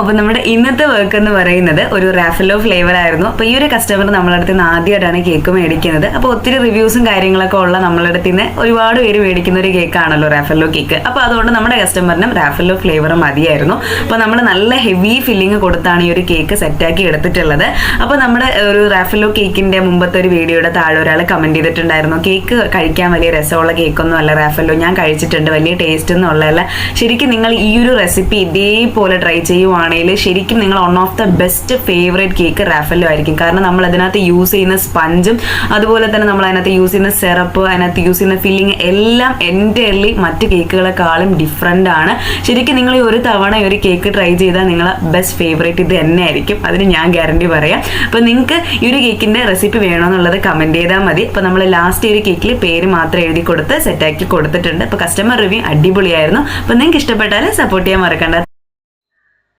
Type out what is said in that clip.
അപ്പോൾ നമ്മുടെ ഇന്നത്തെ വർക്ക് എന്ന് പറയുന്നത് ഒരു റാഫലോ ഫ്ലേവർ ആയിരുന്നു. അപ്പോൾ ഈ ഒരു കസ്റ്റമർ നമ്മളെ അടുത്ത് നിന്ന് ആദ്യമായിട്ടാണ് കേക്ക് മേടിക്കുന്നത്. അപ്പോൾ ഒത്തിരി റിവ്യൂസും കാര്യങ്ങളൊക്കെ ഉള്ള നമ്മളെ അടുത്ത് നിന്ന് ഒരുപാട് പേര് മേടിക്കുന്ന ഒരു കേക്കാണല്ലോ റാഫലോ കേക്ക്. അപ്പോൾ അതുകൊണ്ട് നമ്മുടെ കസ്റ്റമറിനും റാഫലോ ഫ്ലേവർ മതിയായിരുന്നു. അപ്പോൾ നമ്മൾ നല്ല ഹെവി ഫില്ലിങ് കൊടുത്താണ് ഈ ഒരു കേക്ക് സെറ്റാക്കി എടുത്തിട്ടുള്ളത്. അപ്പോൾ നമ്മുടെ ഒരു റാഫലോ കേക്കിന്റെ മുമ്പത്തെ ഒരു വീഡിയോയുടെ താഴെ ഒരാൾ കമന്റ് ചെയ്തിട്ടുണ്ടായിരുന്നു, കേക്ക് കഴിക്കാൻ വലിയ രസമുള്ള കേക്കൊന്നും അല്ല റാഫലോ, ഞാൻ കഴിച്ചിട്ടുണ്ട്, വലിയ ടേസ്റ്റ് ഒന്നും ഉള്ളതല്ല. ശരിക്കും നിങ്ങൾ ഈ ഒരു റെസിപ്പി ഇതേപോലെ ട്രൈ ചെയ്യുവാണെങ്കിൽ ശരിക്കും നിങ്ങൾ one of the best favourite cake Raffaello ആയിരിക്കും. കാരണം നമ്മൾ അതിനകത്ത് യൂസ് ചെയ്യുന്ന സ്പഞ്ചും അതുപോലെ തന്നെ നമ്മൾ അതിനകത്ത് യൂസ് ചെയ്യുന്ന സിറപ്പ്, അതിനകത്ത് യൂസ് ചെയ്യുന്ന ഫില്ലിങ് എല്ലാം എൻ്റയർലി മറ്റ് കേക്കുകളെക്കാളും ഡിഫറെൻ്റ് ആണ്. ശരിക്കും നിങ്ങൾ ഈ ഒരു തവണ ഒരു കേക്ക് ട്രൈ ചെയ്താൽ നിങ്ങളെ ബെസ്റ്റ് ഫേവറേറ്റ് ഇത് തന്നെ ആയിരിക്കും, അതിന് ഞാൻ ഗ്യാരണ്ടി പറയാം. അപ്പോൾ നിങ്ങൾക്ക് ഈ ഒരു കേക്കിൻ്റെ റെസിപ്പി വേണമെന്നുള്ളത് കമൻറ്റ് ചെയ്താൽ മതി. അപ്പോൾ നമ്മൾ ലാസ്റ്റ് ഒരു കേക്കിൽ പേര് മാത്രം എഴുതി കൊടുത്ത് സെറ്റാക്കി കൊടുത്തിട്ടുണ്ട്. അപ്പോൾ കസ്റ്റമർ റിവ്യൂ അടിപൊളിയായിരുന്നു. അപ്പോൾ നിങ്ങൾക്ക് ഇഷ്ടപ്പെട്ടാൽ സപ്പോർട്ട് ചെയ്യാൻ മറക്കണ്ട.